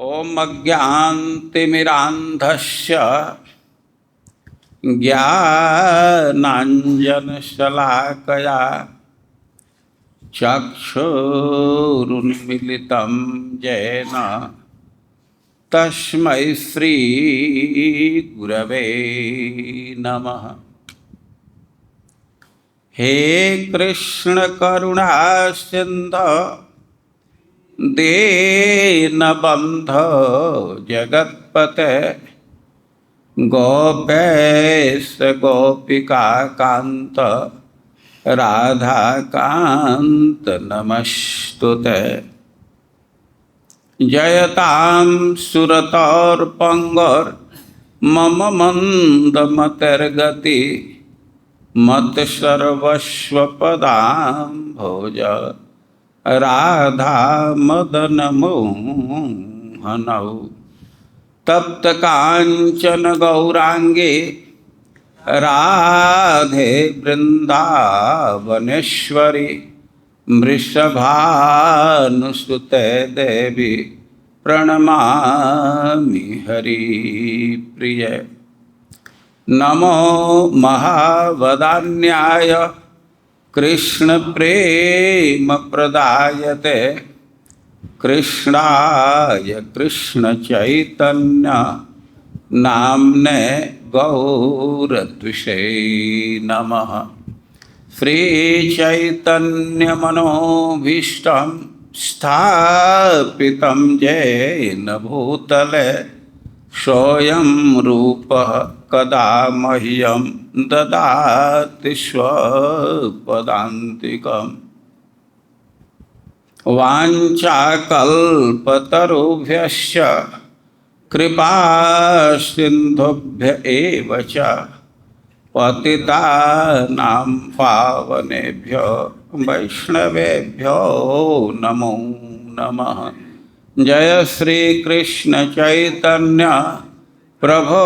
ओम अज्ञानतिमिरान्धस्य ज्ञानाञ्जनशलाकया चक्षुरुन्मीलितं येन तस्मै श्रीगुरवे नमः। हे कृष्ण करुणा सिन्धु दीनबन्धो जगत्पते गोपेश गोपिका कांत राधाकांत नमस्तुते। जयतां सुरतोर्पंगोर मम मंदमतिर्गति मत्सर्वस्वपदाम्भोज राधा मदन मोहनौ। तप्त कांचन गौरांगे राधे वृंदावनेश्वरी वृषभानुसुते देवी प्रणमामि हरिप्रिय। नमो महावदान्याय कृष्ण प्रेम प्रदायते कृष्णाय कृष्ण चैतन्य नाम्ने गौरद्विषे नमः। श्री चैतन्य मनोभीष्टं स्थापितं येन भूतले सोऽयं रूपः कदा मह्यं ददाति स्वपदान्तिकम्। वाञ्छाकल्पतरुभ्यश्च कृपा सिन्धुभ्य एव च पतितानां पावनेभ्यो वैष्णवेभ्यो नमो नमः। जय श्री कृष्ण चैतन्य प्रभो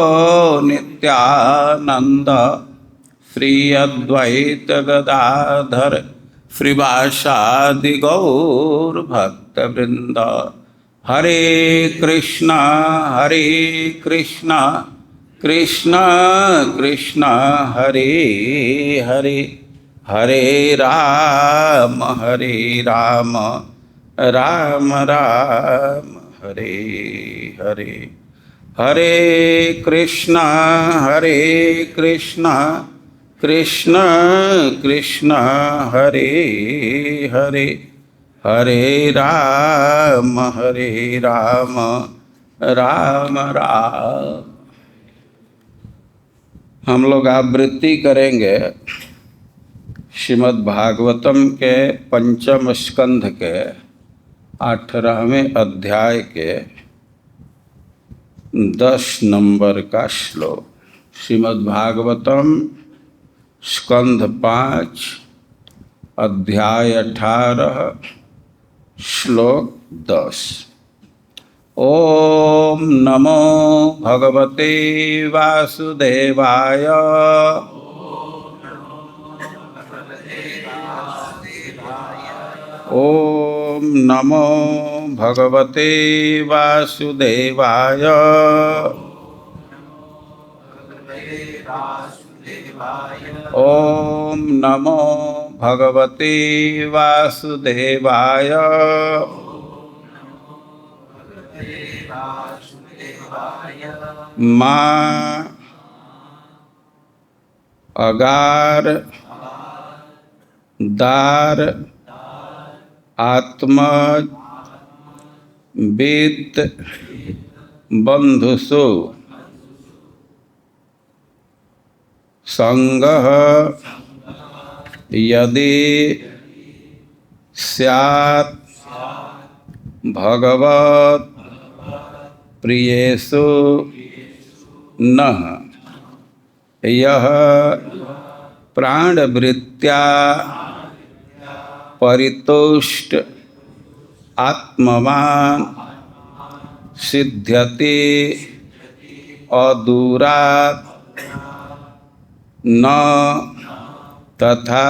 नित्यानंद श्री अद्वैत गदाधर श्रीवासादि गौर भक्तवृंद। हरे कृष्णा कृष्ण कृष्ण हरे हरे, हरे राम राम राम हरे हरे। हरे कृष्णा कृष्ण कृष्ण हरे हरे, हरे राम राम राम। हम लोग आवृत्ति करेंगे श्रीमद् भागवतम के पंचम स्कंध के 18वें अध्याय के 10 नंबर का श्लोक। श्रीमद् भागवतम स्कंध 5 अध्याय 18 श्लोक 10। ओम नमो भगवते वासुदेवाय ओम नमो भगवते वासुदेवाय ओम नमो भगवते वासुदेवाय। माँ अगार दार आत्मज वित्त बंधुषु संगः यदि स्यात् भगवत् प्रियेषु नः यः प्राणवृत्त्या परितुष्ट आत्मवान् सिद्ध्यति अदूरात् न तथा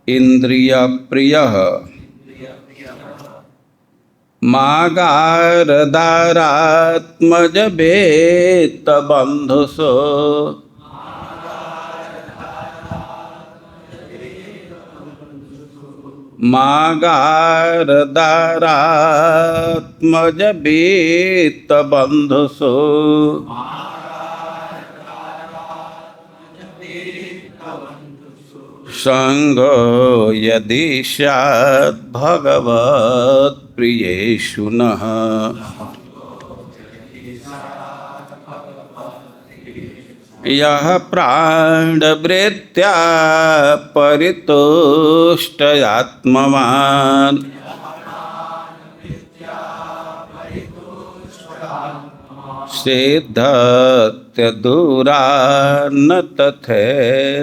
इंद्रिय प्रियः मागारदारात्मज बेत बंधुसो मागारदारात्मज बेत बंधुसो संगो यदि स्यात् भगवत् प्रियेषु नः यः प्राणवृत्त्या परितुष्टयात्मवान् सिद्धत्यदूरा न तथेन्द्रियप्रियः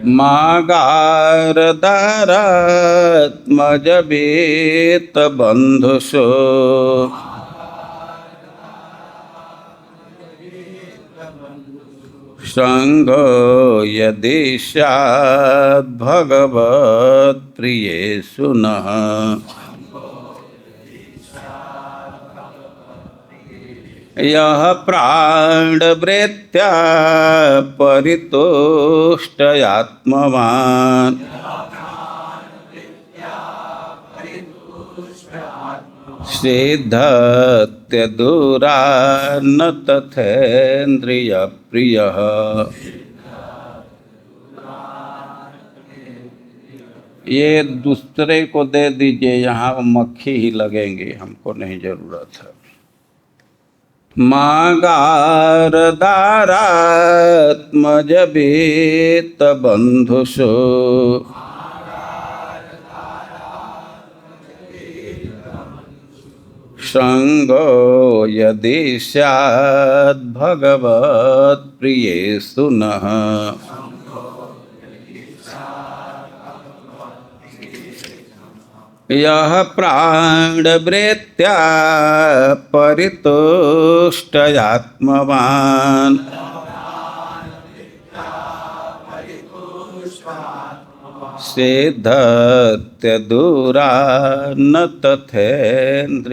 मागारदारात्मज बेत बंधुषो संगो यदि स्यात् भगवत् प्रियेषु नः यः प्राणवृत्त्या परितुष्टयात्मवान् सिद्धत्यदूरा न तथेन्द्रियप्रियः ये दूसरे को दे दीजिए, यहाँ मक्खी ही लगेंगे, हमको नहीं जरूरत है। मागारदारात्मज बेत बंधुषो संगो यदि स्यात् भगवत् प्रियेषु नः यः प्राणवृत्त्या परितुष्टयात्मवान् सिद्धत्यदूरा न तथेन्द्रियप्रियः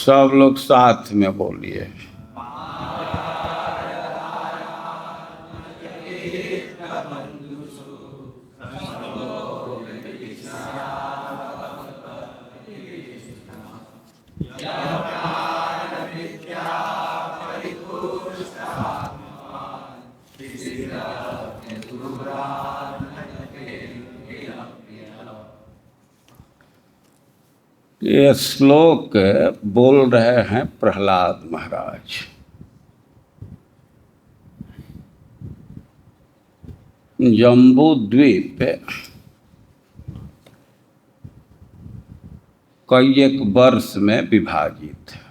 सब लोग साथ में बोलिए। ये श्लोक बोल रहे हैं प्रहलाद महाराज। जम्बू द्वीप कई एक वर्ष में विभाजित है,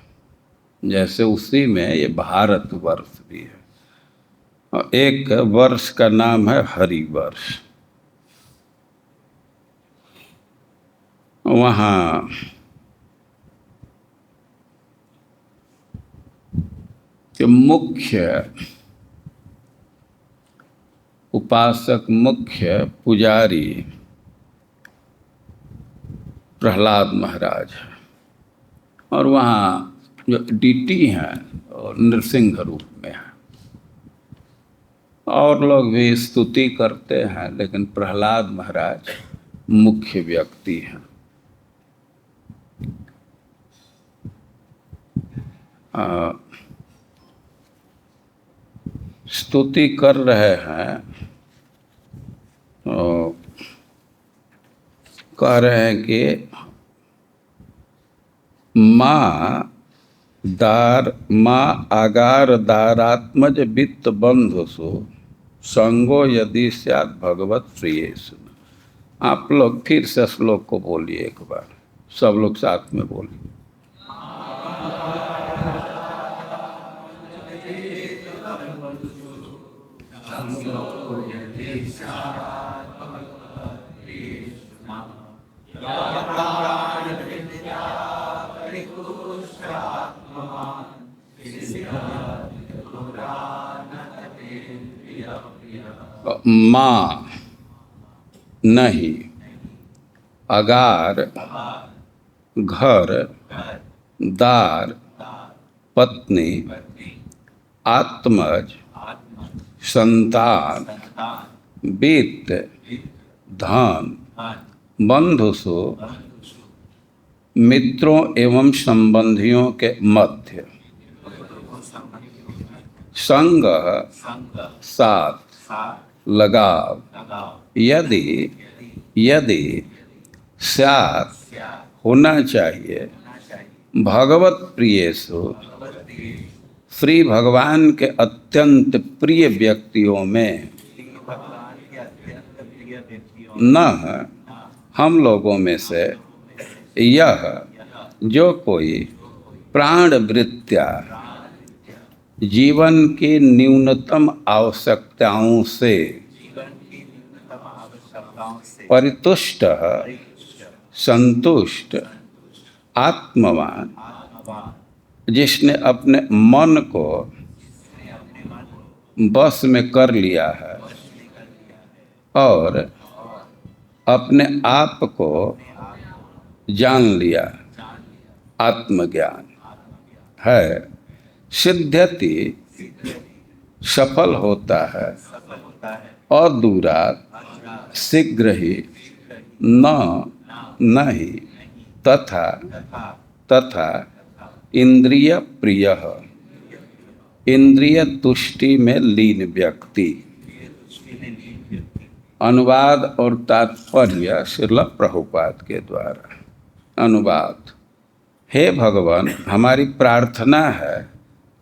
जैसे उसी में ये भारत वर्ष भी है। और एक वर्ष का नाम है हरिवर्ष। वहाँ के मुख्य उपासक, मुख्य पुजारी प्रहलाद महाराज है। और वहाँ जो डीटी हैं और नृसिंह रूप में है। और लोग भी स्तुति करते हैं, लेकिन प्रहलाद महाराज मुख्य व्यक्ति हैं। स्तुति कर रहे हैं तो कह रहे हैं कि माँ आगार दारात्मज वित्त बंधुसु संगो यदि स्यात् भगवत प्रियेषु। आप लोग फिर से श्लोक को बोलिए एक बार, सब लोग साथ में बोलिए। माँ नहीं, अगार घर, दार पत्नी, आत्मज संतान, वित्त धन, बंधुसु मित्रों एवं संबंधियों के मध्य, संग साथ लगाव, यदि यदि स्यात् होना चाहिए, भगवत प्रियेषु श्री भगवान के अत्यंत प्रिय व्यक्तियों में, न हम लोगों में से यह जो कोई प्राण वृत्त्या जीवन की न्यूनतम आवश्यकताओं से परितुष्ट संतुष्ट आत्मवान, जिसने अपने मन को बस में कर लिया है और अपने आप को जान लिया, आत्मज्ञान है, सिद्ध्यति सफल होता है, और दूरात शीघ्र ही, न नहीं, तथा तथा इंद्रिय प्रिय, इंद्रिय तुष्टि में लीन व्यक्ति। अनुवाद और तात्पर्य श्रील प्रभुपाद के द्वारा। अनुवाद: हे भगवान, हमारी प्रार्थना है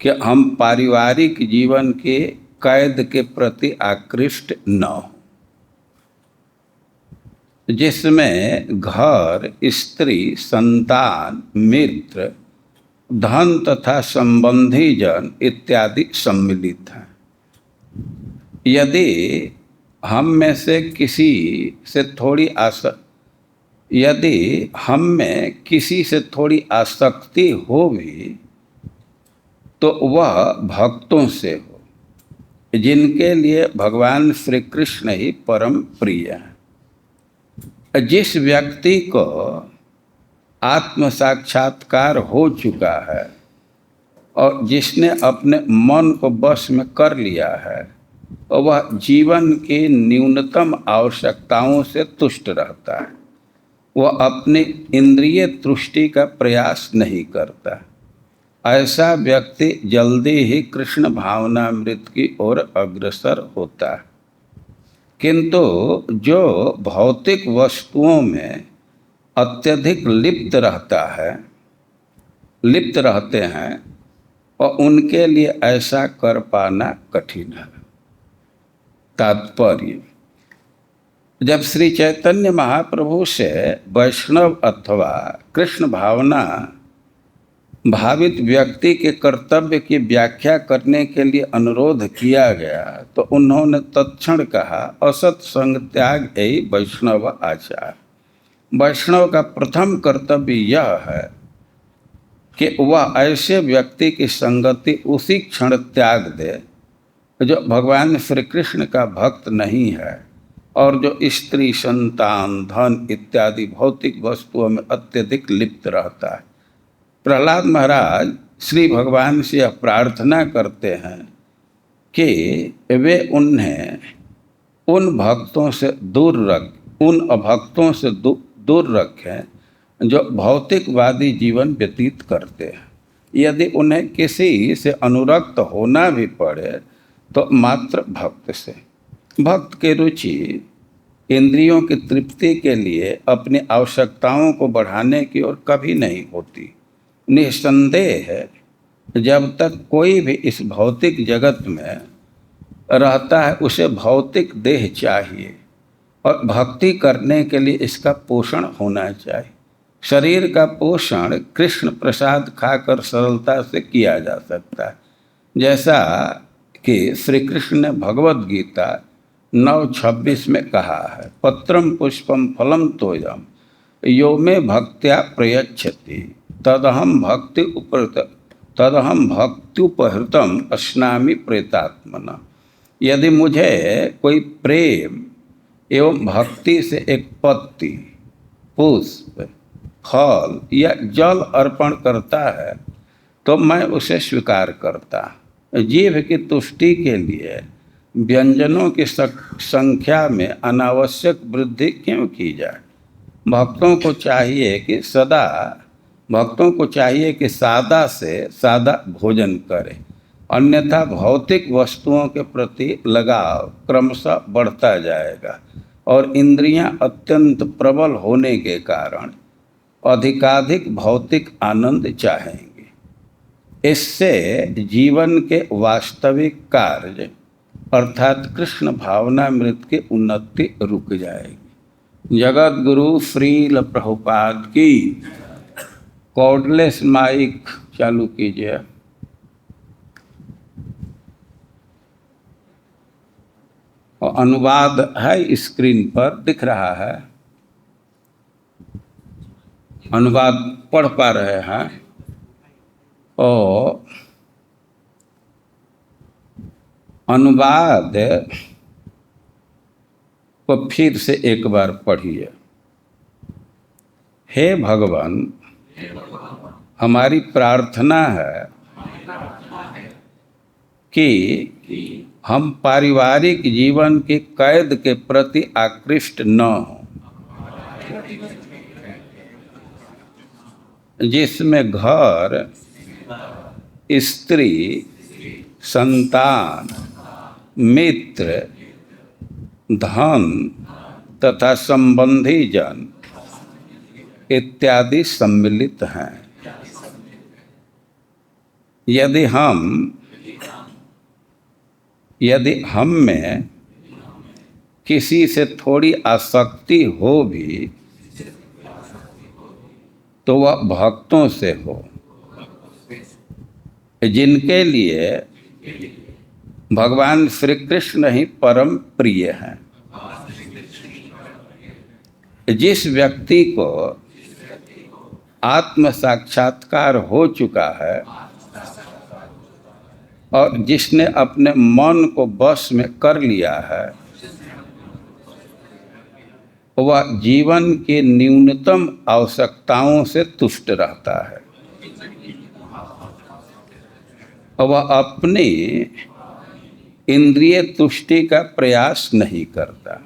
कि हम पारिवारिक जीवन के कैद के प्रति आकृष्ट न हो, जिसमें घर, स्त्री, संतान, मित्र, धन तथा संबंधी जन इत्यादि सम्मिलित हैं। यदि हम में से किसी से थोड़ी आसक्ति हो भी तो वह भक्तों से हो, जिनके लिए भगवान श्री कृष्ण ही परम प्रिय हैं। जिस व्यक्ति को आत्म साक्षात्कार हो चुका है और जिसने अपने मन को वश में कर लिया है, वह जीवन की न्यूनतम आवश्यकताओं से तुष्ट रहता है। वह अपनी इंद्रिय तुष्टि का प्रयास नहीं करता। ऐसा व्यक्ति जल्दी ही कृष्ण भावनामृत की ओर अग्रसर होता है। किंतु जो भौतिक वस्तुओं में अत्यधिक लिप्त रहते हैं और उनके लिए ऐसा कर पाना कठिन है। तात्पर्य: जब श्री चैतन्य महाप्रभु से वैष्णव अथवा कृष्ण भावना भावित व्यक्ति के कर्तव्य की व्याख्या करने के लिए अनुरोध किया गया तो उन्होंने तत्क्षण कहा, असत संग त्याग यही वैष्णव आचार। वैष्णव का प्रथम कर्तव्य यह है कि वह ऐसे व्यक्ति की संगति उसी क्षण त्याग दे जो भगवान श्री कृष्ण का भक्त नहीं है और जो स्त्री, संतान, धन इत्यादि भौतिक वस्तुओं में अत्यधिक लिप्त रहता है। प्रहलाद महाराज श्री भगवान से यह प्रार्थना करते हैं कि वे उन्हें उन अभक्तों से दूर रखें जो भौतिकवादी जीवन व्यतीत करते हैं। यदि उन्हें किसी से अनुरक्त होना भी पड़े तो मात्र भक्त से। भक्त की रुचि इंद्रियों की तृप्ति के लिए अपनी आवश्यकताओं को बढ़ाने की ओर कभी नहीं होती। निस्संदेह है जब तक कोई भी इस भौतिक जगत में रहता है उसे भौतिक देह चाहिए और भक्ति करने के लिए इसका पोषण होना चाहिए। शरीर का पोषण कृष्ण प्रसाद खाकर सरलता से किया जा सकता है, जैसा कि श्री कृष्ण ने भगवद गीता 9:26 में कहा है, पत्रम पुष्पम फलम तोयम यो में भक्त्या प्रयच्छति तदहम भक्ति उपहृतम अस्नामि प्रेतात्मना। यदि मुझे कोई प्रेम एवं भक्ति से एक पत्ती, पुष्प, फल या जल अर्पण करता है तो मैं उसे स्वीकार करता। जीव की तुष्टि के लिए व्यंजनों की संख्या में अनावश्यक वृद्धि क्यों की जाए। भक्तों को चाहिए कि सादा से सादा भोजन करें, अन्यथा भौतिक वस्तुओं के प्रति लगाव क्रमशः बढ़ता जाएगा और इंद्रियां अत्यंत प्रबल होने के कारण अधिकाधिक भौतिक आनंद चाहेंगे। इससे जीवन के वास्तविक कार्य अर्थात कृष्ण भावनामृत की उन्नति रुक जाएगी। जगत गुरु श्रील प्रभुपाद की। कॉर्डलेस माइक चालू कीजिए। और अनुवाद है, स्क्रीन पर दिख रहा है, अनुवाद पढ़ पा रहे हैं। और अनुवाद को फिर से एक बार पढ़िए। हे भगवान, हमारी प्रार्थना है कि हम पारिवारिक जीवन की कैद के प्रति आकृष्ट न हों, जिसमें घर, स्त्री, संतान, मित्र, धन तथा संबंधी जन इत्यादि सम्मिलित हैं। यदि हम में किसी से थोड़ी आसक्ति हो भी तो वह भक्तों से हो, जिनके लिए भगवान श्री कृष्ण ही परम प्रिय हैं। जिस व्यक्ति को आत्म साक्षात्कार हो चुका है और जिसने अपने मन को वश में कर लिया है, वह जीवन की न्यूनतम आवश्यकताओं से तुष्ट रहता है। वह अपनी इंद्रिय तुष्टि का प्रयास नहीं करता।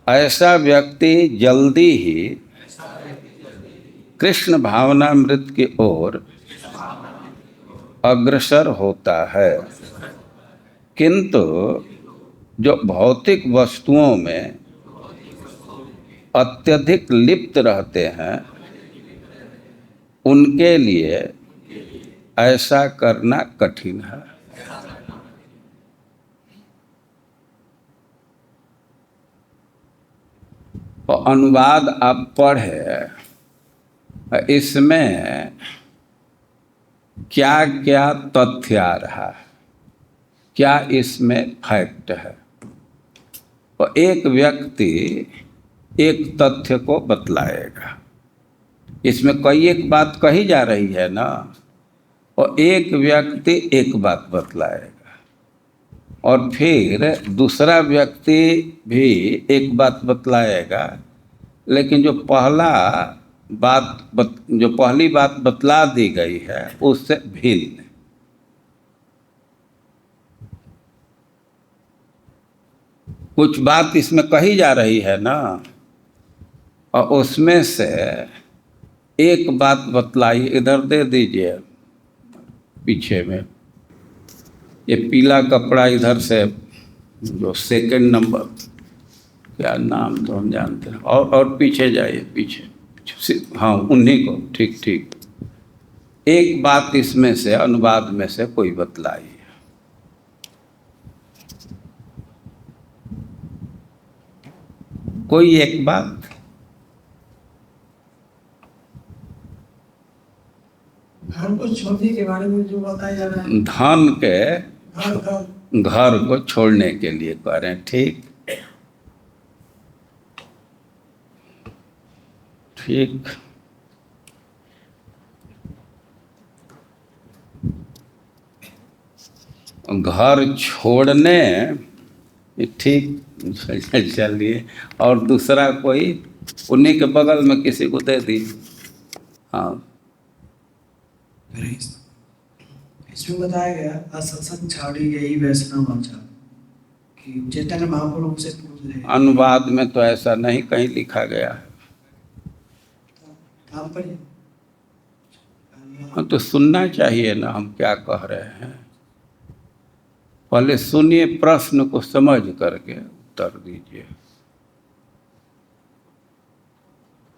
ऐसा व्यक्ति जल्दी ही कृष्ण भावनामृत की ओर अग्रसर होता है। किंतु जो भौतिक वस्तुओं में अत्यधिक लिप्त रहते हैं, उनके लिए ऐसा करना कठिन है। और अनुवाद आप पढ़े, इसमें क्या क्या तथ्य आ रहा है, क्या इसमें फैक्ट है। और एक व्यक्ति एक तथ्य को बतलाएगा। इसमें कई एक बात कही जा रही है ना, और एक व्यक्ति एक बात बतलाएगा और फिर दूसरा व्यक्ति भी एक बात बतलाएगा। लेकिन जो पहली बात बतला दी गई है उससे भिन्न। कुछ बात इसमें कही जा रही है ना, और उसमें से एक बात बतलाई। इधर दे दीजिए पीछे में, ये पीला कपड़ा इधर से, जो सेकंड नंबर, क्या नाम तो हम जानते हैं, और पीछे जाइए, पीछे। हाँ, उन्हीं को। ठीक ठीक। एक बात इसमें से, अनुवाद में से कोई बतलाई है। कोई एक बात। धन को छोड़ने के बारे में जो बताया जा रहा है, धन के घर को छोड़ने के लिए कह रहे हैं। ठीक ठीक। घर छोड़ने, ठीक, चलिए, और दूसरा कोई उन्हीं के बगल में किसी को दे दीजिए। हाँ, इसमें बताया गया असत्संग छाड़ी गई वैष्णव आचार कि चैतन्य महाप्रभु से पूछ रहे हैं। अनुवाद में तो ऐसा नहीं कहीं लिखा गया है। आप पढ़िए। हाँ, तो सुनना चाहिए ना हम क्या कह रहे हैं। पहले सुनिए, प्रश्न को समझ करके उत्तर दीजिए।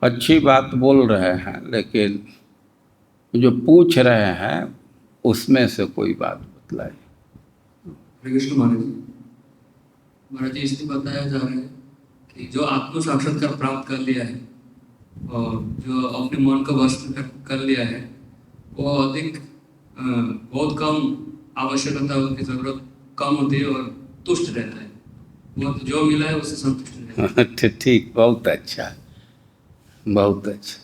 अच्छी बात बोल रहे हैं, लेकिन जो पूछ रहे हैं उसमें से कोई बात बतलाइए। हरे कृष्ण महाराज जी। महाराज जी, इसलिए बताया जा रहा है कि जो आत्म साक्षात्कार प्राप्त कर लिया है और जो अपने मन को वश में कर लिया है, वो अधिक बहुत कम आवश्यकता, उसकी जरूरत कम होती है और तुष्ट रहता है। वो तो जो मिला है उससे संतुष्ट रहता है। ठीक, बहुत अच्छा, बहुत अच्छा।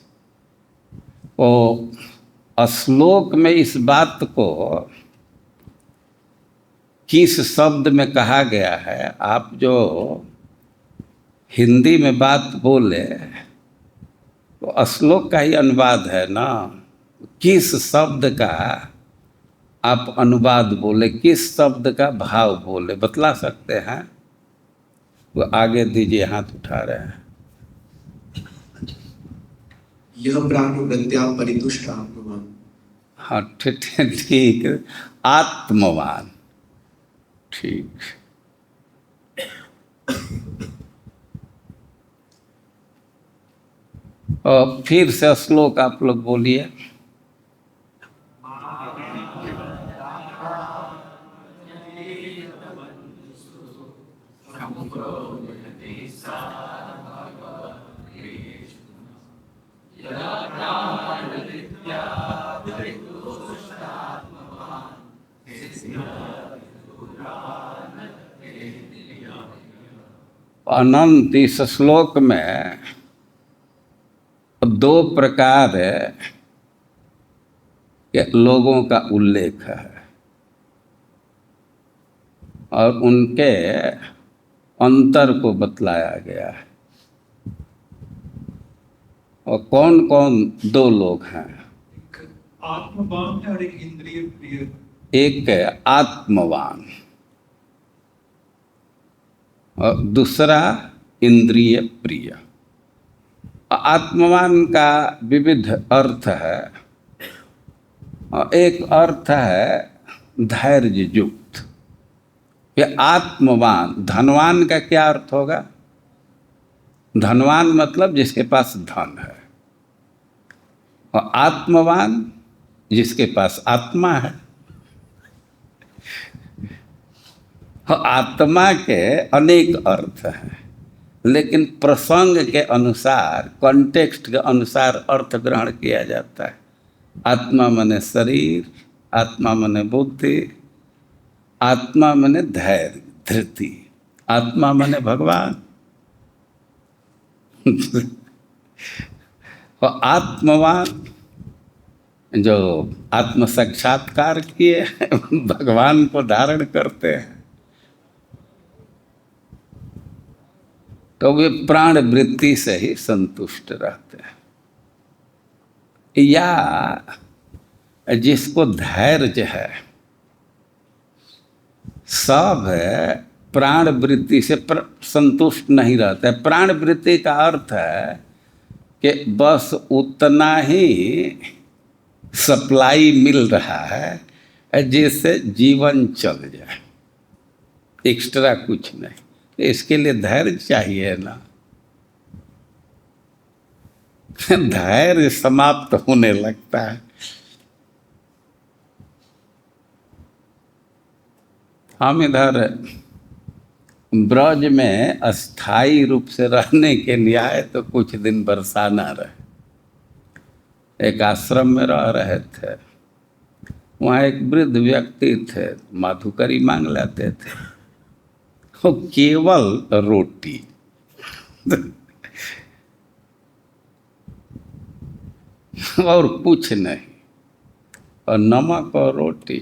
वो श्लोक में इस बात को किस शब्द में कहा गया है, आप जो हिंदी में बात बोले तो श्लोक का ही अनुवाद है ना। किस शब्द का आप अनुवाद बोले, किस शब्द का भाव बोले, बतला सकते हैं? वो आगे दीजिए, हाथ उठा रहे हैं। यह प्राण प्रत्या परितुष्ट आत्मवान। हाँ, ठीक, आत्मवान, ठीक। और फिर से श्लोक आप लोग बोलिए। अनंत इस श्लोक में दो प्रकार के लोगों का उल्लेख है और उनके अंतर को बतलाया गया है। और कौन कौन दो लोग हैं? आत्मवान है और एक इंद्रिय प्रिय। एक है आत्मवान और दूसरा इंद्रिय प्रिय। आत्मवान का विविध अर्थ है और एक अर्थ है धैर्य युक्त। ये आत्मवान, धनवान का क्या अर्थ होगा? धनवान मतलब जिसके पास धन है, और आत्मवान जिसके पास आत्मा है। आत्मा के अनेक अर्थ हैं, लेकिन प्रसंग के अनुसार, कॉन्टेक्स्ट के अनुसार अर्थ ग्रहण किया जाता है। आत्मा माने शरीर, आत्मा माने बुद्धि, आत्मा माने धैर्य, धृति, आत्मा माने भगवान। और आत्मवान जो आत्म साक्षात्कार किए भगवान को धारण करते हैं, तो वे प्राण वृत्ति से ही संतुष्ट रहते हैं। या जिसको धैर्य है, सब प्राण वृत्ति से संतुष्ट नहीं रहता है। प्राण वृत्ति का अर्थ है कि बस उतना ही सप्लाई मिल रहा है जिससे जीवन चल जाए, एक्स्ट्रा कुछ नहीं। इसके लिए धैर्य चाहिए ना। धैर्य समाप्त होने लगता है। हम इधर ब्रज में अस्थाई रूप से रहने के लिए आए तो कुछ दिन बरसाना रहे। एक आश्रम में रह रहे थे, वहाँ एक वृद्ध व्यक्ति थे, माधुकरी मांग लेते थे, वो केवल रोटी और कुछ नहीं, और नमक और रोटी।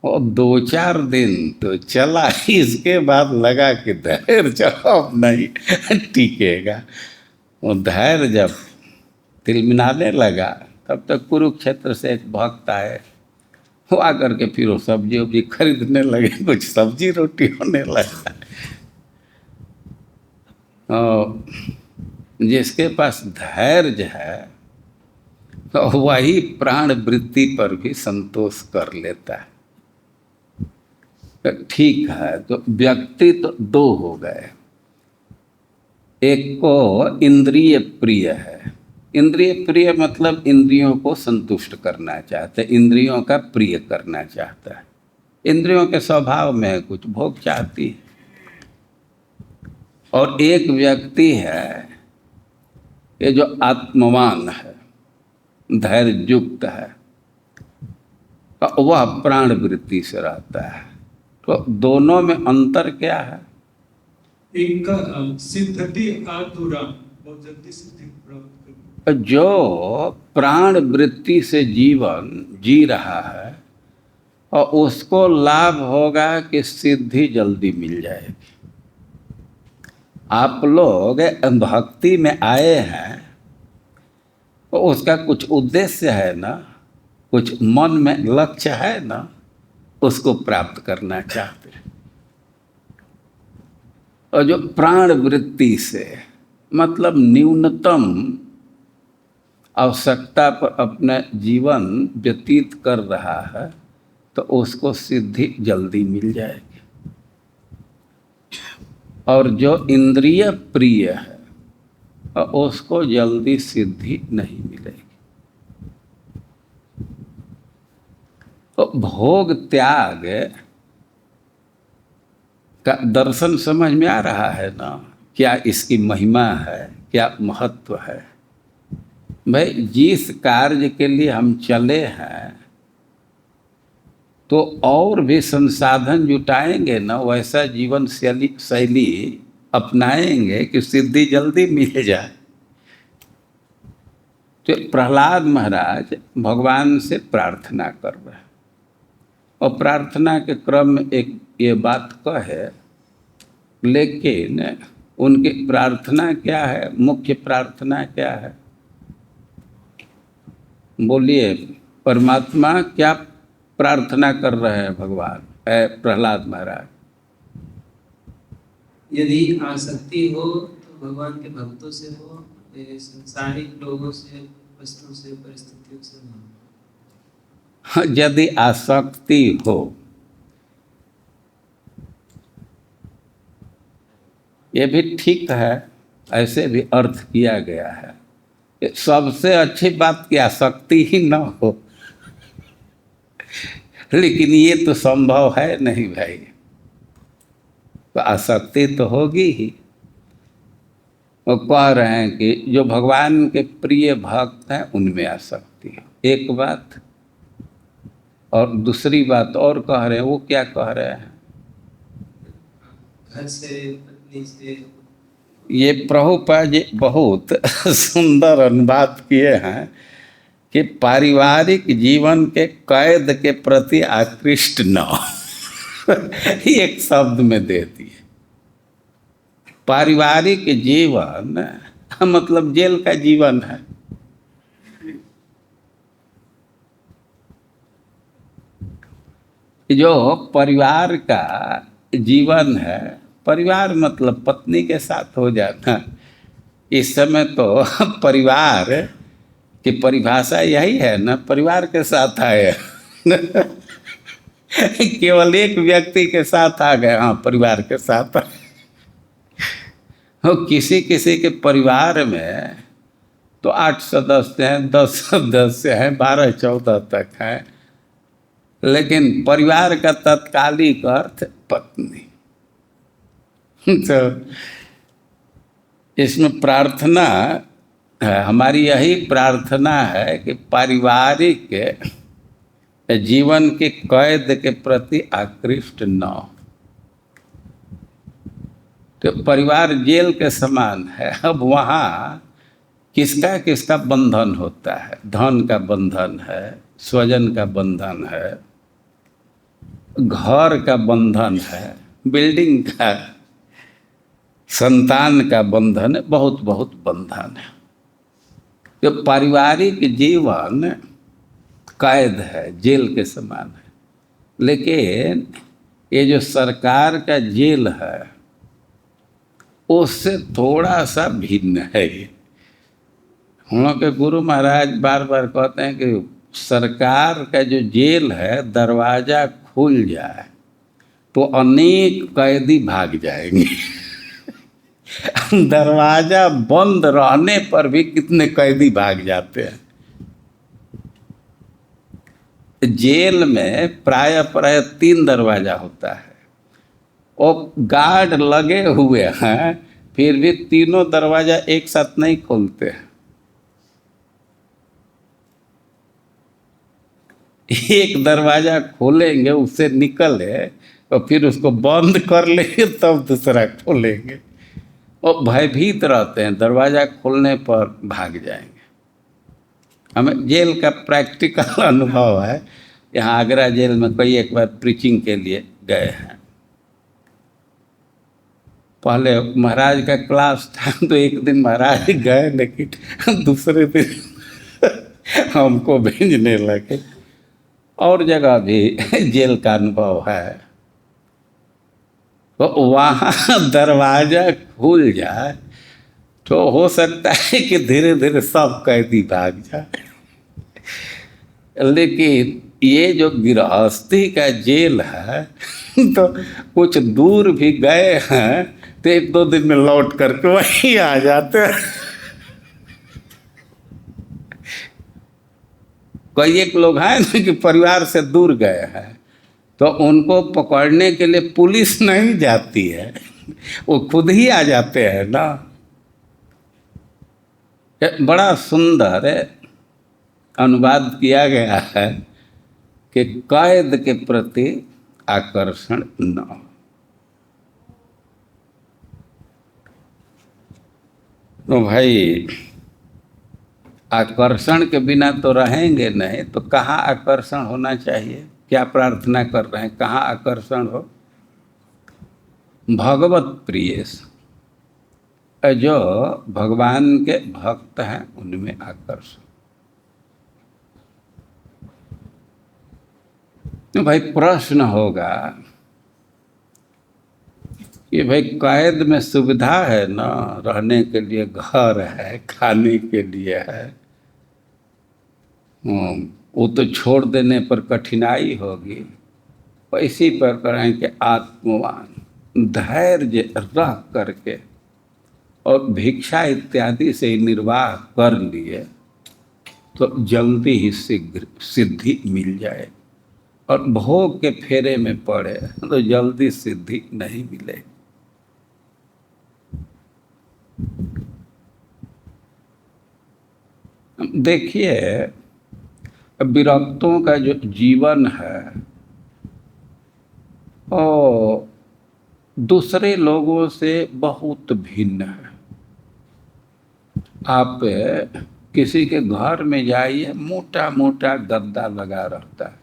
और 2-4 दिन तो चला, इसके बाद लगा कि धैर्य अब नहीं टिकेगा। वो धैर्य जब तिलमिलाने लगा, तब तक कुरुक्षेत्र से एक भक्त आए। वो आकर के फिर वो सब्जी उब्जी खरीदने लगे, कुछ सब्जी रोटी होने लगा। और जिसके पास धैर्य है तो वही प्राण वृत्ति पर भी संतोष कर लेता है। तो ठीक है, तो व्यक्ति तो दो हो गए। एक को इंद्रिय प्रिय है। इंद्रिय प्रिय मतलब इंद्रियों को संतुष्ट करना चाहते, इंद्रियों का प्रिय करना चाहता है। इंद्रियों के स्वभाव में कुछ भोग चाहती है। और एक व्यक्ति है ये जो आत्मवान है, धैर्य युक्त है, वह प्राण वृत्ति से रहता है। तो दोनों में अंतर क्या है? एक का सिद्धि आतुरा, बहुत जल्दी सिद्धि प्राप्त कर। जो प्राण वृत्ति से जीवन जी रहा है और उसको लाभ होगा कि सिद्धि जल्दी मिल जाएगी। आप लोग भक्ति में आए हैं तो उसका कुछ उद्देश्य है ना, कुछ मन में लक्ष्य है ना, उसको प्राप्त करना चाहते हैं। और जो प्राण वृत्ति से मतलब न्यूनतम आवश्यकता पर अपना जीवन व्यतीत कर रहा है, तो उसको सिद्धि जल्दी मिल जाएगी। और जो इंद्रिय प्रिय है उसको जल्दी सिद्धि नहीं मिलेगी। तो भोग त्याग का दर्शन समझ में आ रहा है ना? क्या इसकी महिमा है, क्या महत्व है? भाई, जिस कार्य के लिए हम चले हैं तो और भी संसाधन जुटाएंगे ना, वैसा जीवन शैली अपनाएंगे कि सिद्धि जल्दी मिल जाए। तो प्रहलाद महाराज भगवान से प्रार्थना कर रहे हैं और प्रार्थना के क्रम में एक ये बात कहे, लेकिन उनकी प्रार्थना क्या है, मुख्य प्रार्थना क्या है? बोलिए, परमात्मा क्या प्रार्थना कर रहे हैं भगवान प्रहलाद महाराज? यदि आसक्ति हो तो भगवान के भक्तों से हो, संसारिक लोगों से, वस्तुओं से, परिस्थितियों से हो। यदि आसक्ति हो, ये भी ठीक है, ऐसे भी अर्थ किया गया है। सबसे अच्छी बात कि आसक्ति ही न हो, लेकिन ये तो संभव है नहीं भाई। तो आसक्ति तो होगी ही। वो कह रहे हैं कि जो भगवान के प्रिय भक्त हैं उनमें आसक्ति है, एक बात। और दूसरी बात और कह रहे हैं, वो क्या कह रहे हैं? घर से, पत्नी से। ये प्रभुपाद जी बहुत सुंदर अनुवाद किए हैं कि पारिवारिक जीवन के कैद के प्रति आकृष्ट न हो। एक शब्द में दे दिए। पारिवारिक जीवन मतलब जेल का जीवन है। जो परिवार का जीवन है, परिवार मतलब पत्नी के साथ हो जाना। इस समय तो परिवार की परिभाषा यही है ना, परिवार के साथ आए। केवल एक व्यक्ति के साथ आ गए, हाँ परिवार के साथ। किसी किसी के परिवार में तो 8 सदस्य हैं, 10 सदस्य हैं, 12-14 तक हैं, लेकिन परिवार का तत्कालिक अर्थ पत्नी। तो इसमें प्रार्थना है, हमारी यही प्रार्थना है कि पारिवारिक जीवन के कैद के प्रति आकृष्ट न हो। तो परिवार जेल के समान है। अब वहाँ किसका किसका बंधन होता है? धन का बंधन है, स्वजन का बंधन है, घर का बंधन है, बिल्डिंग का, संतान का बंधन है, बहुत बहुत बंधन है। जो पारिवारिक जीवन कैद है, जेल के समान है। लेकिन ये जो सरकार का जेल है उससे थोड़ा सा भिन्न है ये। हम लोग के गुरु महाराज बार बार कहते हैं कि सरकार का जो जेल है, दरवाजा खुल जाए तो अनेक कैदी भाग जाएंगे। दरवाजा बंद रहने पर भी कितने कैदी भाग जाते हैं। जेल में प्राय 3 दरवाजा होता है और गार्ड लगे हुए हैं, फिर भी तीनों दरवाजा एक साथ नहीं खोलते हैं। एक दरवाजा खोलेंगे, उससे निकले और फिर उसको बंद कर लेंगे, तब दूसरा खोलेंगे और भयभीत रहते हैं, दरवाजा खोलने पर भाग जाएंगे। हमें जेल का प्रैक्टिकल अनुभव है। यहाँ आगरा जेल में कई एक बार प्रीचिंग के लिए गए हैं। पहले महाराज का क्लास था तो एक दिन महाराज गए, लेकिन दूसरे दिन हमको भेजने लगे। और जगह भी जेल का अनुभव है, तो वहाँ दरवाजा खुल जाए तो हो सकता है कि धीरे धीरे सब कैदी भाग जाए। लेकिन ये जो गृहस्थी का जेल है तो कुछ दूर भी गए हैं तो 1-2 दिन में लौट करके वहीं आ जाते हैं। कई एक लोग हैं ना कि परिवार से दूर गए हैं तो उनको पकड़ने के लिए पुलिस नहीं जाती है, वो खुद ही आ जाते हैं ना। बड़ा सुंदर अनुवाद किया गया है कि कैद के प्रति आकर्षण न हो। तो भाई आकर्षण के बिना तो रहेंगे नहीं, तो कहाँ आकर्षण होना चाहिए? क्या प्रार्थना कर रहे हैं, कहाँ आकर्षण हो? भगवत प्रिय, जो भगवान के भक्त हैं उनमें आकर्षण। तो भाई प्रश्न होगा कि भाई कैद में सुविधा है ना, रहने के लिए घर है, खाने के लिए है, वो तो छोड़ देने पर कठिनाई होगी। इसी पर करें कि आत्मवान धैर्य रह करके और भिक्षा इत्यादि से निर्वाह कर लिए तो जल्दी ही शीघ्र सिद्धि मिल जाए, और भोग के फेरे में पड़े तो जल्दी सिद्धि नहीं मिलेगी। देखिए विरक्तों का जो जीवन है और दूसरे लोगों से बहुत भिन्न है। आप किसी के घर में जाइए, मोटा मोटा गद्दा लगा रहता है।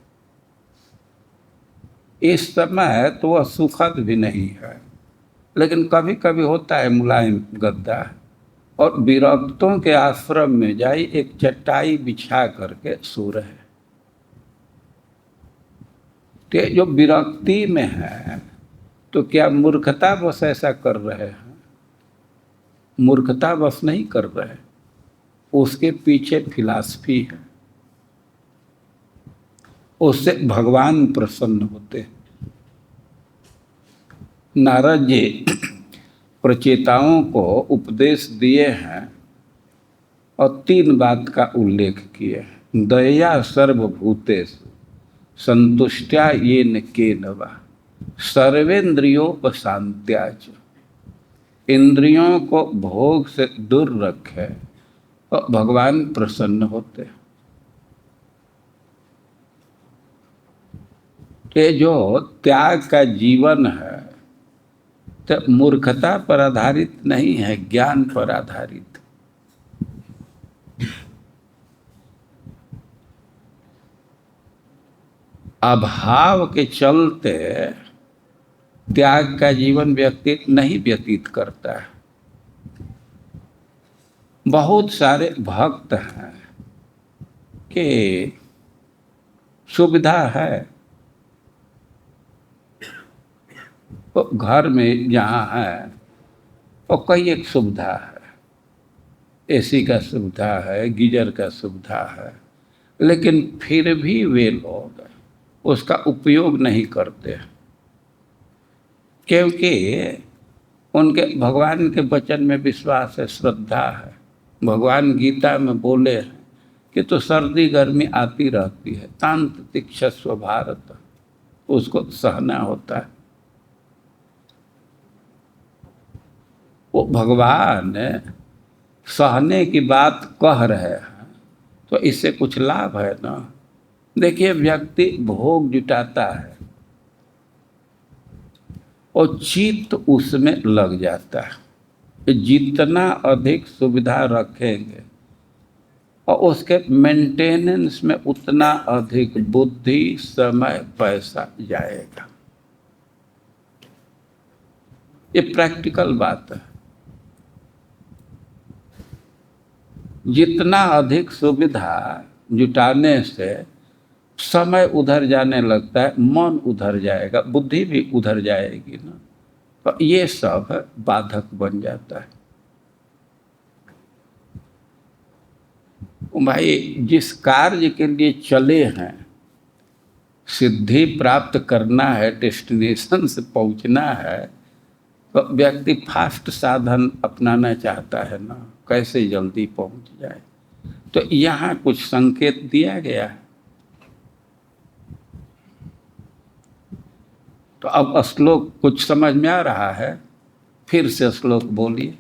इस समय तो वह सुखद भी नहीं है, लेकिन कभी कभी होता है मुलायम गद्दा। और विरक्तों के आश्रम में जाइए, एक चटाई बिछा करके सो रहे। तो जो विरक्ति में है तो क्या मूर्खतावश ऐसा कर रहे हैं? मूर्खतावश नहीं कर रहे, उसके पीछे फिलॉसफी है। उससे भगवान प्रसन्न होते हैं। नारद जी प्रचेताओं को उपदेश दिए हैं और 3 बात का उल्लेख किए हैं। दया सर्वभूतेषु संतुष्टया येन केनवा सर्वेन्द्रियोपशांत्या च। इंद्रियों को भोग से दूर रखे और भगवान प्रसन्न होते हैं। ये जो त्याग का जीवन है तो मूर्खता पर आधारित नहीं है, ज्ञान पर आधारित। अभाव के चलते त्याग का जीवन व्यक्ति नहीं व्यतीत करता है। बहुत सारे भक्त हैं कि सुविधा है, तो घर में जहाँ है और कई एक सुविधा है, एसी का सुविधा है, गीजर का सुविधा है, लेकिन फिर भी वे लोग उसका उपयोग नहीं करते, क्योंकि उनके भगवान के वचन में विश्वास है, श्रद्धा है। भगवान गीता में बोले हैं कि तो सर्दी गर्मी आती रहती है, तांत तिक्षस्व भारत, उसको सहना होता है। वो भगवान सहने की बात कह रहे हैं तो इससे कुछ लाभ है ना। देखिए, व्यक्ति भोग जुटाता है और चित्त उसमें लग जाता है। जितना अधिक सुविधा रखेंगे और उसके मेंटेनेंस में उतना अधिक बुद्धि, समय, पैसा जाएगा। ये प्रैक्टिकल बात है। जितना अधिक सुविधा जुटाने से समय उधर जाने लगता है, मन उधर जाएगा, बुद्धि भी उधर जाएगी ना, तो ये सब बाधक बन जाता है। भाई, जिस कार्य के लिए चले हैं, सिद्धि प्राप्त करना है, डेस्टिनेशन से पहुंचना है, तो व्यक्ति फास्ट साधन अपनाना चाहता है ना, कैसे जल्दी पहुंच जाए। तो यहाँ कुछ संकेत दिया गया है। तो अब श्लोक कुछ समझ में आ रहा है? फिर से श्लोक बोलिए।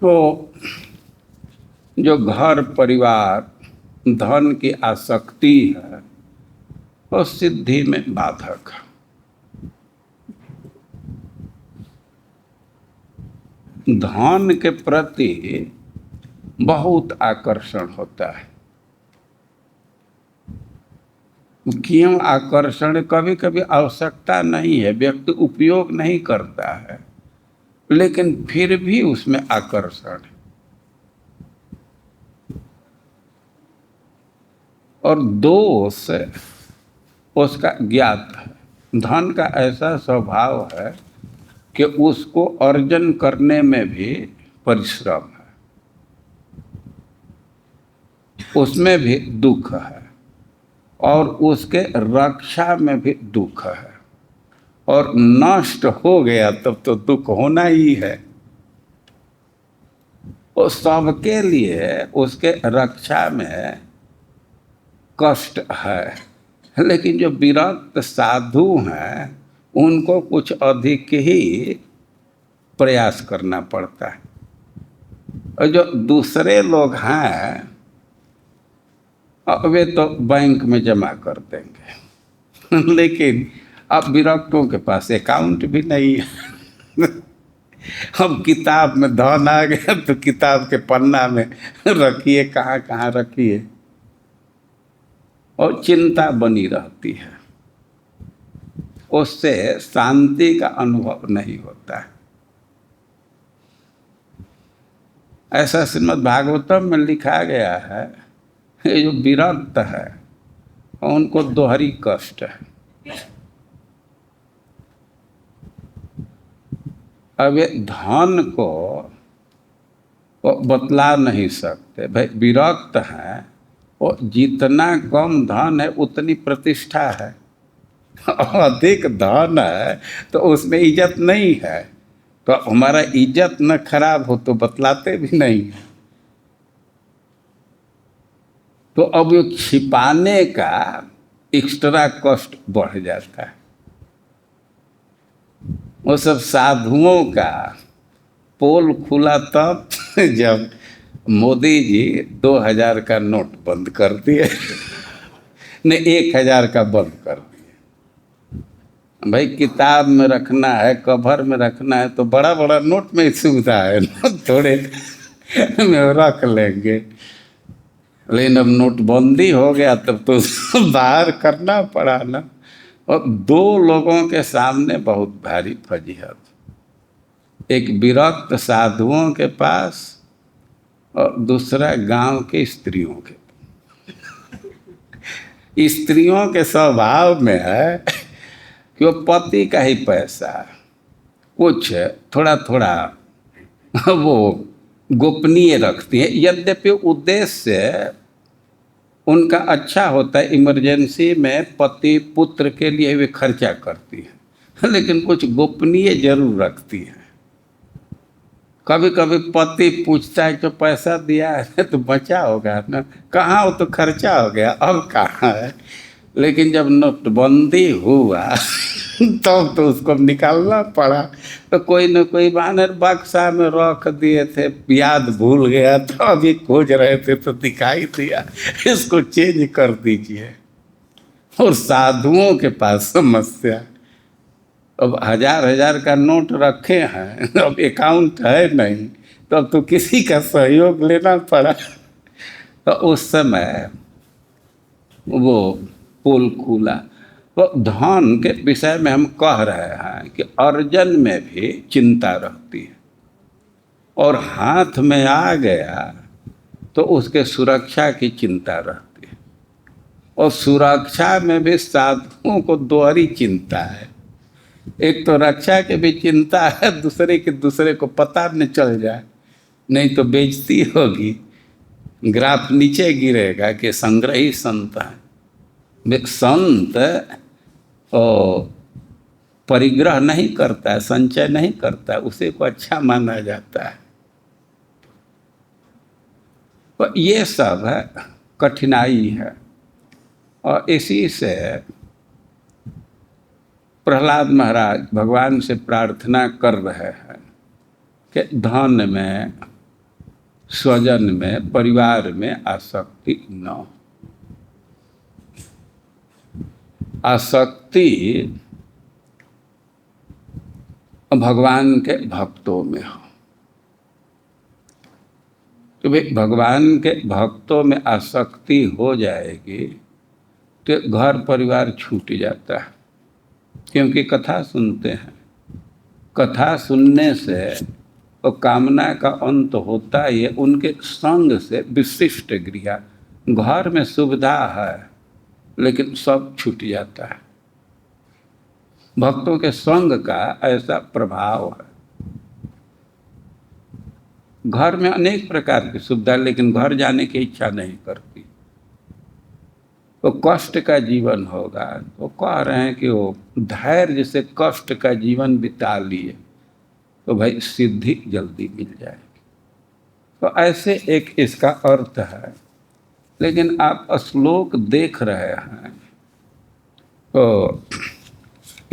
तो जो घर परिवार धन की आसक्ति है वो सिद्धि में बाधक है। धन के प्रति बहुत आकर्षण होता है। क्यों आकर्षण? कभी कभी आवश्यकता नहीं है, व्यक्ति उपयोग नहीं करता है, लेकिन फिर भी उसमें आकर्षण है। और दोष उसका ज्ञात है। धन का ऐसा स्वभाव है कि उसको अर्जन करने में भी परिश्रम है, उसमें भी दुख है, और उसके रक्षा में भी दुख है। और नष्ट हो गया तब तो दुख होना ही है। वो सबके लिए उसके रक्षा में कष्ट है, लेकिन जो विरक्त साधु हैं उनको कुछ अधिक ही प्रयास करना पड़ता है। और जो दूसरे लोग हैं वे तो बैंक में जमा कर देंगे, लेकिन अब विरक्तों के पास अकाउंट भी नहीं है। अब किताब में धन आ गया तो किताब के पन्ना में रखिए, कहाँ कहाँ रखिए, और चिंता बनी रहती है। उससे शांति का अनुभव नहीं होता है। ऐसा श्रीमद् भागवतम में लिखा गया है, ये जो विरक्त है उनको दोहरी कष्ट है। अब ये धन को वो बतला नहीं सकते। भाई, विरक्त हैं, वो जितना कम धन है उतनी प्रतिष्ठा है, अधिक धन है तो उसमें इज्जत नहीं है। तो हमारा इज्जत न खराब हो तो बतलाते भी नहीं है। तो अब ये छिपाने का एक्स्ट्रा कॉस्ट बढ़ जाता है। वो सब साधुओं का पोल खुला तब जब मोदी जी 2000 का नोट बंद कर दिए ने 1000 का बंद कर दिए। भाई किताब में रखना है, कवर में रखना है तो बड़ा बड़ा नोट में सुविधा है ना, थोड़े में रख लेंगे। लेकिन अब नोटबंदी हो गया तब तो बाहर करना पड़ा ना। और 2 लोगों के सामने बहुत भारी फजीहत, एक विरक्त साधुओं के पास और दूसरा गांव के स्त्रियों के। स्त्रियों के स्वभाव में है कि वो पति का ही पैसा कुछ थोड़ा थोड़ा वो गोपनीय रखती है। यद्यपि उद्देश्य उनका अच्छा होता है, इमरजेंसी में पति पुत्र के लिए वे खर्चा करती है, लेकिन कुछ गोपनीय जरूर रखती है। कभी कभी पति पूछता है जो पैसा दिया है तो बचा होगा ना, कहाँ, वो तो खर्चा हो गया, अब कहाँ है। लेकिन जब नोटबंदी हुआ तब तो उसको निकालना पड़ा। तो कोई न कोई बानर बक्सा में रख दिए थे, याद भूल गया तो अभी खोज रहे थे तो दिखाई दिया, इसको चेंज कर दीजिए। और साधुओं के पास समस्या, अब 1000 का नोट रखे हैं, अब अकाउंट है नहीं, तो अब तो किसी का सहयोग लेना पड़ा। तो उस समय वो पोल खुला। तो धन के विषय में हम कह रहे हैं कि अर्जन में भी चिंता रहती है, और हाथ में आ गया तो उसके सुरक्षा की चिंता रहती है। और सुरक्षा में भी साधुओं को दोहरी चिंता है, एक तो रक्षा की भी चिंता है, दूसरे को पता न चल जाए, नहीं तो बेइज्जती होगी, ग्राफ नीचे गिरेगा कि संग्रही संत है। संत परिग्रह नहीं करता है, संचय नहीं करता है, उसे को अच्छा माना जाता है। तो ये सब है कठिनाई है। और इसी से प्रहलाद महाराज भगवान से प्रार्थना कर रहे हैं कि धन में, स्वजन में, परिवार में आसक्ति न हो। आसक्ति भगवान के भक्तों में हो। तो भाई भगवान के भक्तों में आसक्ति हो जाएगी तो घर परिवार छूट जाता है, क्योंकि कथा सुनते हैं। कथा सुनने से वो कामना का अंत होता ही है, उनके संग से विशिष्ट गृह। घर में सुविधा है लेकिन सब छूट जाता है। भक्तों के संग का ऐसा प्रभाव है। घर में अनेक प्रकार की सुविधा, लेकिन घर जाने की इच्छा नहीं करती, तो कष्ट का जीवन होगा। तो कह रहे हैं कि वो धैर्य से कष्ट का जीवन बिता लिए तो भाई सिद्धि जल्दी मिल जाएगी। तो ऐसे एक इसका अर्थ है। लेकिन आप श्लोक देख रहे हैं तो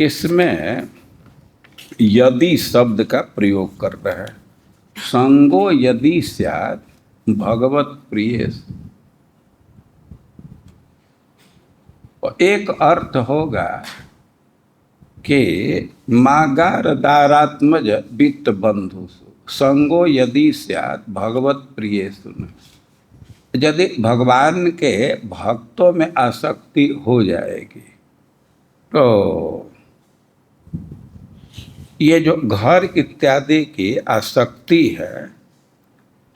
इसमें यदि शब्द का प्रयोग कर रहे हैं। संगो यदि स्यात् भगवत प्रिय। एक अर्थ होगा कि मागार दारात्मज वित्त बंधु संगो यदि स्यात् भगवत प्रिय सुन। यदि भगवान के भक्तों में आसक्ति हो जाएगी तो ये जो घर इत्यादि की आसक्ति है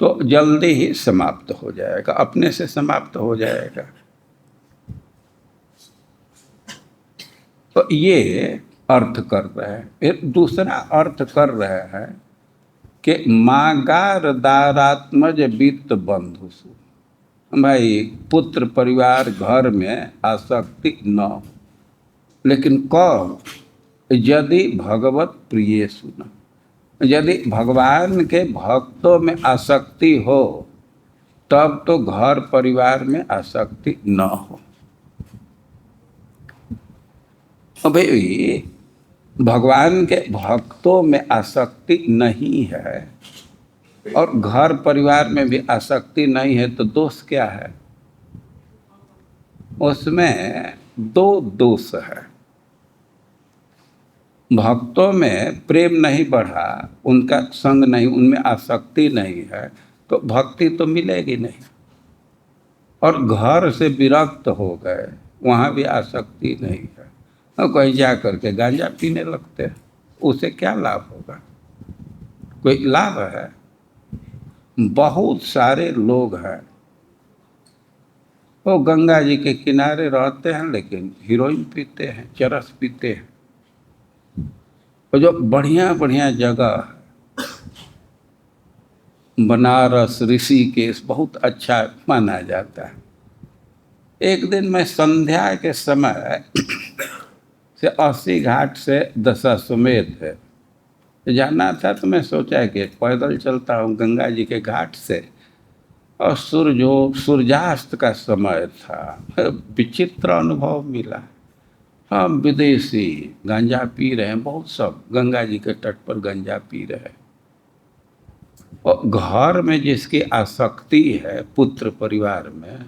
तो जल्दी ही समाप्त हो जाएगा, अपने से समाप्त हो जाएगा। तो ये अर्थ कर रहे हैं। फिर दूसरा अर्थ कर रहे हैं कि मागार दारात्मज वित्त बंधुसु। भाई पुत्र परिवार घर में आसक्ति न हो, लेकिन कब? यदि भगवत प्रिय सुना, यदि भगवान के भक्तों में आसक्ति हो तब तो घर परिवार में आसक्ति न हो। भाई भगवान के भक्तों में आसक्ति नहीं है और घर परिवार में भी आसक्ति नहीं है तो दोष क्या है? उसमें दो दोष है। भक्तों में प्रेम नहीं बढ़ा, उनका संग नहीं, उनमें आसक्ति नहीं है तो भक्ति तो मिलेगी नहीं। और घर से विरक्त हो गए, वहाँ भी आसक्ति नहीं है और कहीं जा करके गांजा पीने लगते हैं, उसे क्या लाभ होगा? कोई लाभ है? बहुत सारे लोग हैं वो गंगा जी के किनारे रहते हैं लेकिन हीरोइन पीते हैं, चरस पीते हैं। और जो बढ़िया बढ़िया जगह बनारस, ऋषिकेश बहुत अच्छा माना जाता है। एक दिन मैं संध्या के समय से 80 घाट से दशाश्वमेध जाना था तो मैं सोचा कि पैदल चलता हूँ गंगा जी के घाट से, और सूर्यास्त का समय था। विचित्र अनुभव मिला। हम विदेशी गांजा पी रहे हैं, बहुत सब गंगा जी के तट पर गांजा पी रहे हैं। और घर में जिसकी आसक्ति है पुत्र परिवार में,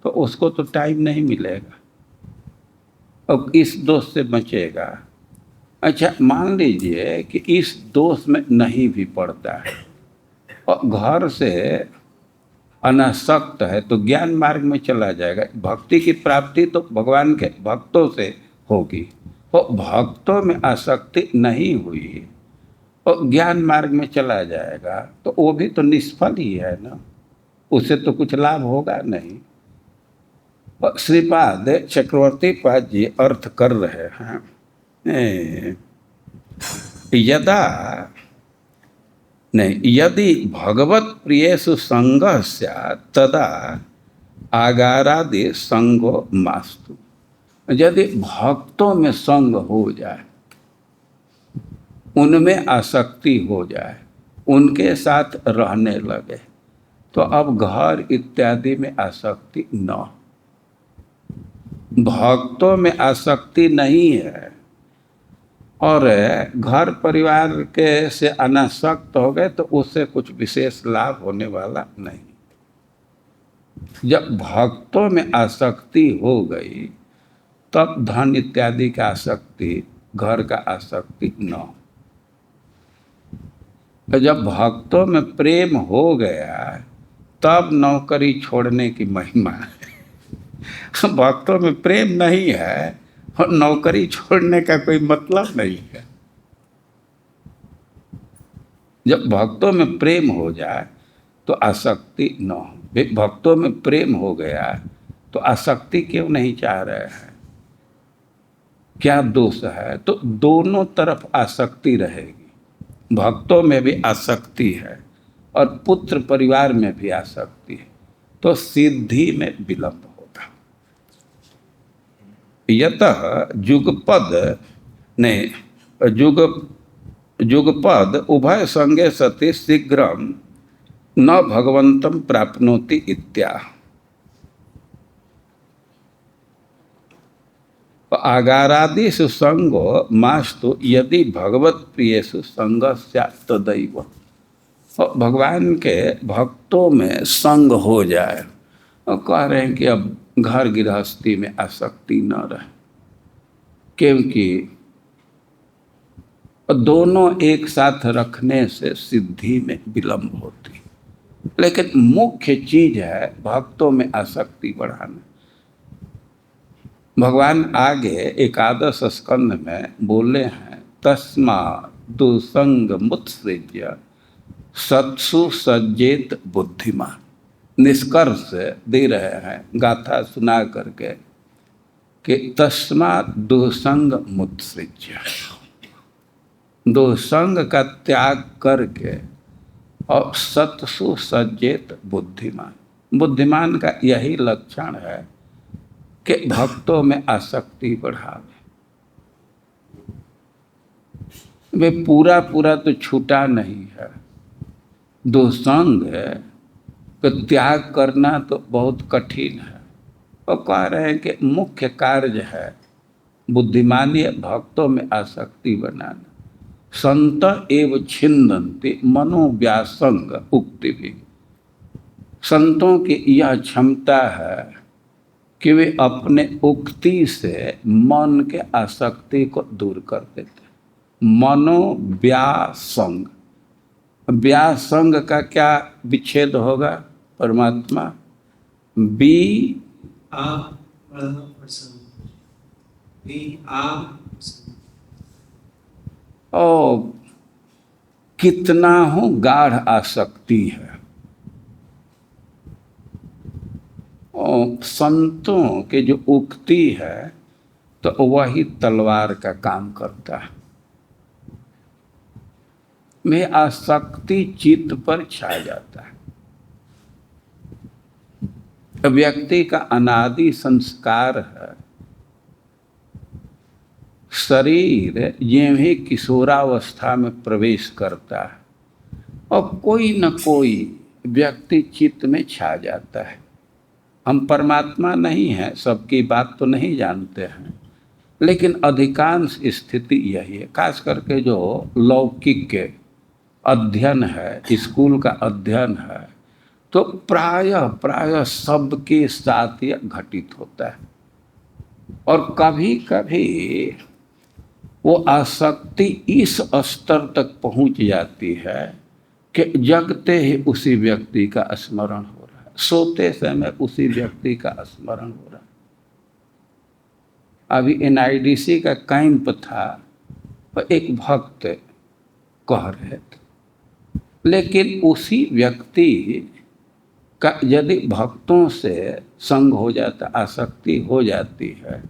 तो उसको तो टाइम नहीं मिलेगा और इस दोष से बचेगा। अच्छा, मान लीजिए कि इस दोष में नहीं भी पड़ता है और घर से अनासक्त है तो ज्ञान मार्ग में चला जाएगा। भक्ति की प्राप्ति तो भगवान के भक्तों से होगी, और भक्तों में आसक्ति नहीं हुई और ज्ञान मार्ग में चला जाएगा तो वो भी तो निष्फल ही है ना, उससे तो कुछ लाभ होगा नहीं। और श्रीपाद चक्रवर्ती पाद जी अर्थ कर रहे हैं, यदा नहीं, यदि भगवत प्रियेषु संगः स्यात् तदा आगारादि संगो मास्तु। यदि भक्तों में संग हो जाए, उनमें आसक्ति हो जाए, उनके साथ रहने लगे, तो अब घर इत्यादि में आसक्ति न। भक्तों में आसक्ति नहीं है और घर परिवार के से अनासक्त हो गए तो उससे कुछ विशेष लाभ होने वाला नहीं। जब भक्तों में आसक्ति हो गई तब धन इत्यादि का आसक्ति, घर का आसक्ति न। जब भक्तों में प्रेम हो गया तब नौकरी छोड़ने की महिमा है। भक्तों में प्रेम नहीं है और नौकरी छोड़ने का कोई मतलब नहीं है। जब भक्तों में प्रेम हो जाए तो आसक्ति न हो। भक्तों में प्रेम हो गया तो आसक्ति क्यों नहीं चाह रहे हैं? क्या दोष है? तो दोनों तरफ आसक्ति रहेगी। भक्तों में भी आसक्ति है और पुत्र परिवार में भी आसक्ति है, तो सिद्धि में विलंब होगा। यतः जुगपद ने जुगपद उभय संगे सति शीघ्रम न भगवंतं प्राप्नोति इत्याह। आगारादिषु संगो मास्तु यदि भगवत प्रियेषु संगः स्यात् तदैव। भगवान के भक्तों में संग हो जाए, और कह रहे हैं कि अब घर गृहस्थी में आसक्ति न रहे, क्योंकि दोनों एक साथ रखने से सिद्धि में विलंब होती। लेकिन मुख्य चीज है भक्तों में आसक्ति बढ़ाना। भगवान आगे एकादश स्कंध में बोले हैं, तस्मात् दुसंग मुत्सृज्य सत्सु सज्जेत बुद्धिमान। निष्कर्ष दे रहे हैं गाथा सुना करके कि तस्मात् दुसंग मुत्सृज्य, दुसंग का त्याग करके और सत्सु सज्जेत बुद्धिमान। बुद्धिमान का यही लक्षण है कि भक्तों में आसक्ति बढ़ावे। वे पूरा पूरा तो छूटा नहीं है, दुसंग का त्याग करना तो बहुत कठिन है। और कह रहे हैं कि मुख्य कार्य है बुद्धिमानी है भक्तों में आसक्ति बनाना। संत एव छिन्दन्ति मनोव्यासंग उक्ति भी। संतों की यह क्षमता है कि वे अपने उक्ति से मन के आसक्ति को दूर कर देते। मनोव्यासंग, व्यासंग का क्या विच्छेद होगा? परमात्मा be a person, be a person. और कितना हो गाढ़ आसक्ति है। और संतों के जो उक्ति है तो वही तलवार का काम करता है। में आसक्ति चित्त पर छा जाता है। व्यक्ति का अनादि संस्कार है। शरीर ये ही किशोरावस्था में प्रवेश करता है और कोई न कोई व्यक्ति चित्त में छा जाता है। हम परमात्मा नहीं हैं, सबकी बात तो नहीं जानते हैं, लेकिन अधिकांश स्थिति यही है। खास करके जो लौकिक के अध्ययन है, स्कूल का अध्ययन है, तो प्रायः सबके साथ यह घटित होता है। और कभी कभी वो आसक्ति इस स्तर तक पहुंच जाती है कि जगते ही उसी व्यक्ति का स्मरण हो रहा है, सोते समय उसी व्यक्ति का स्मरण हो रहा है। अभी NIDC का कैंप था, तो एक भक्त कह रहे थे, लेकिन उसी व्यक्ति का यदि भक्तों से संग हो जाता, आसक्ति हो जाती है,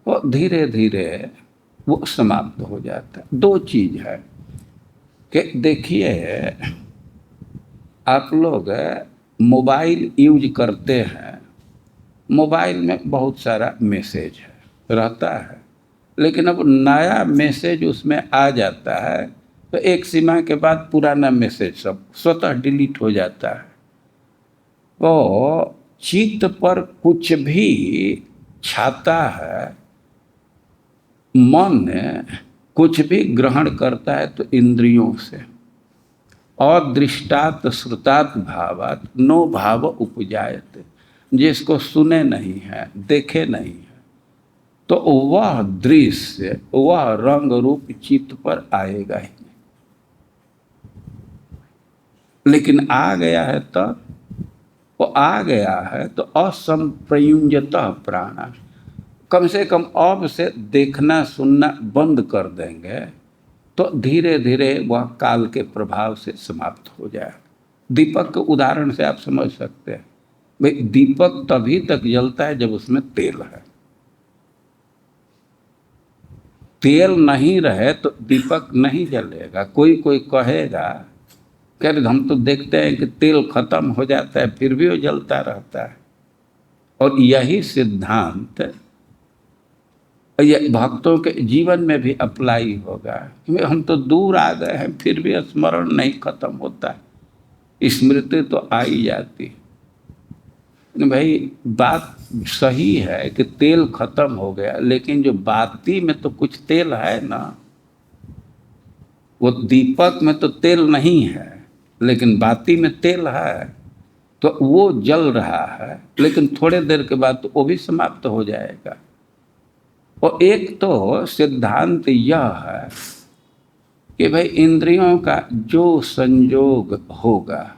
वो धीरे धीरे वो समाप्त हो जाता है। दो चीज है कि देखिए, आप लोग मोबाइल यूज करते हैं, मोबाइल में बहुत सारा मैसेज है रहता है, लेकिन अब नया मैसेज उसमें आ जाता है तो एक सीमा के बाद पुराना मैसेज सब स्वतः डिलीट हो जाता है। वो चित्त पर कुछ भी छाता है, मन कुछ भी ग्रहण करता है तो इंद्रियों से। अदृष्टात् श्रुतात् भावात् नो भाव उपजायते। जिसको सुने नहीं है, देखे नहीं है, तो वह दृश्य, वह रंग रूप चित्त पर आएगा ही नहीं। लेकिन आ गया है तो वो आ गया है तो असंप्रयुंजतः प्राणा, कम से कम अब से देखना सुनना बंद कर देंगे तो धीरे धीरे वह काल के प्रभाव से समाप्त हो जाए। दीपक के उदाहरण से आप समझ सकते हैं, भाई दीपक तभी तक जलता है जब उसमें तेल है। तेल नहीं रहे तो दीपक नहीं जलेगा। कोई कोई कहेगा कह रहे हम तो देखते हैं कि तेल खत्म हो जाता है फिर भी वो जलता रहता है। और यही सिद्धांत ये भक्तों के जीवन में भी अप्लाई होगा। हम तो दूर आ गए हैं फिर भी स्मरण नहीं खत्म होता है, स्मृति तो आ ही जाती है। भाई बात सही है कि तेल खत्म हो गया, लेकिन जो बाती में तो कुछ तेल है ना। वो दीपक में तो तेल नहीं है लेकिन बाती में तेल है, तो वो जल रहा है, लेकिन थोड़े देर के बाद तो वो भी समाप्त हो जाएगा। और एक तो सिद्धांत यह है कि भाई इंद्रियों का जो संयोग होगा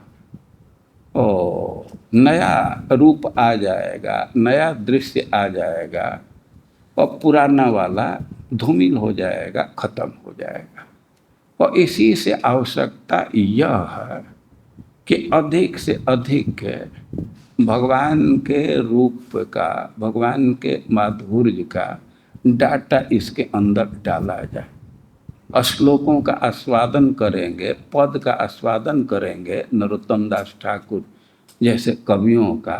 और नया रूप आ जाएगा, नया दृश्य आ जाएगा और पुराना वाला धूमिल हो जाएगा, खत्म हो जाएगा। और इसी से आवश्यकता यह है कि अधिक से अधिक भगवान के रूप का, भगवान के माधुर्य का डाटा इसके अंदर डाला जाए। श्लोकों का आस्वादन करेंगे, पद का आस्वादन करेंगे नरोत्तम दास ठाकुर जैसे कवियों का,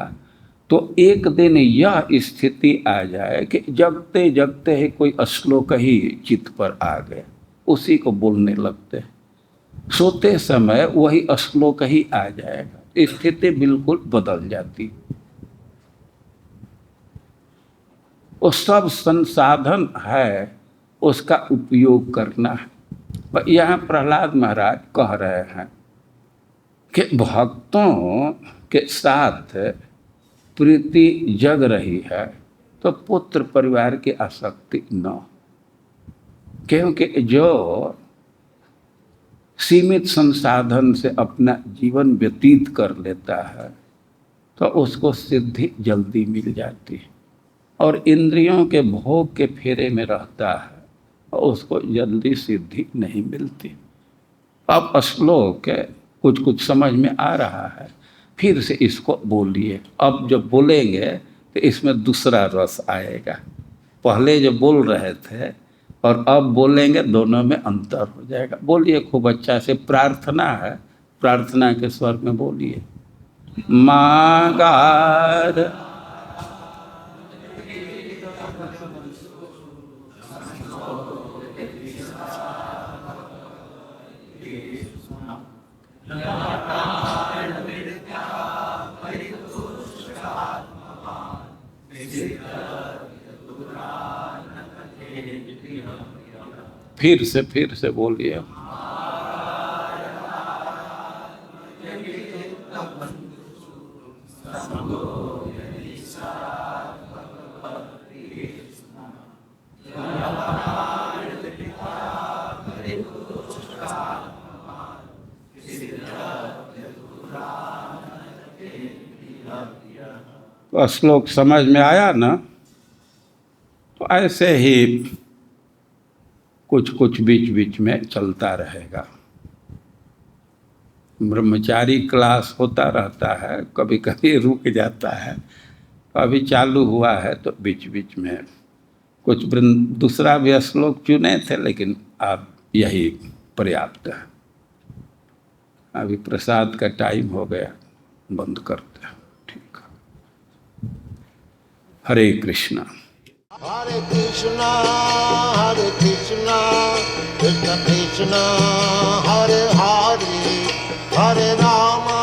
तो एक दिन यह स्थिति आ जाए कि जगते जगते ही कोई श्लोक ही चित्त पर आ गए, उसी को बोलने लगते। सोते समय वही श्लोक ही आ जाएगा, स्थिति बिल्कुल बदल जाती। वो सब संसाधन है, उसका उपयोग करना है। और यहाँ प्रहलाद महाराज कह रहे हैं कि भक्तों के साथ प्रीति जग रही है तो पुत्र परिवार की आसक्ति न, क्योंकि जो सीमित संसाधन से अपना जीवन व्यतीत कर लेता है तो उसको सिद्धि जल्दी मिल जाती है, और इंद्रियों के भोग के फेरे में रहता है और उसको जल्दी सिद्धि नहीं मिलती। अब श्लोक कुछ कुछ समझ में आ रहा है, फिर से इसको बोलिए। अब जब बोलेंगे तो इसमें दूसरा रस आएगा। पहले जो बोल रहे थे और अब बोलेंगे, दोनों में अंतर हो जाएगा। बोलिए खूब अच्छा से। प्रार्थना है, प्रार्थना के स्वर में बोलिए। मागार फिर से बोलिए। तो श्लोक समझ में आया ना? तो ऐसे ही कुछ कुछ बीच बीच में चलता रहेगा। ब्रह्मचारी क्लास होता रहता है, कभी कभी रुक जाता है, अभी चालू हुआ है तो बीच बीच में कुछ दूसरा भी श्लोक चुने थे, लेकिन अब यही पर्याप्त है। अभी प्रसाद का टाइम हो गया, बंद करते हैं। ठीक है। हरे Krishna. Hare Krishna, Krishna Krishna, Hare Hare, Hare Rama,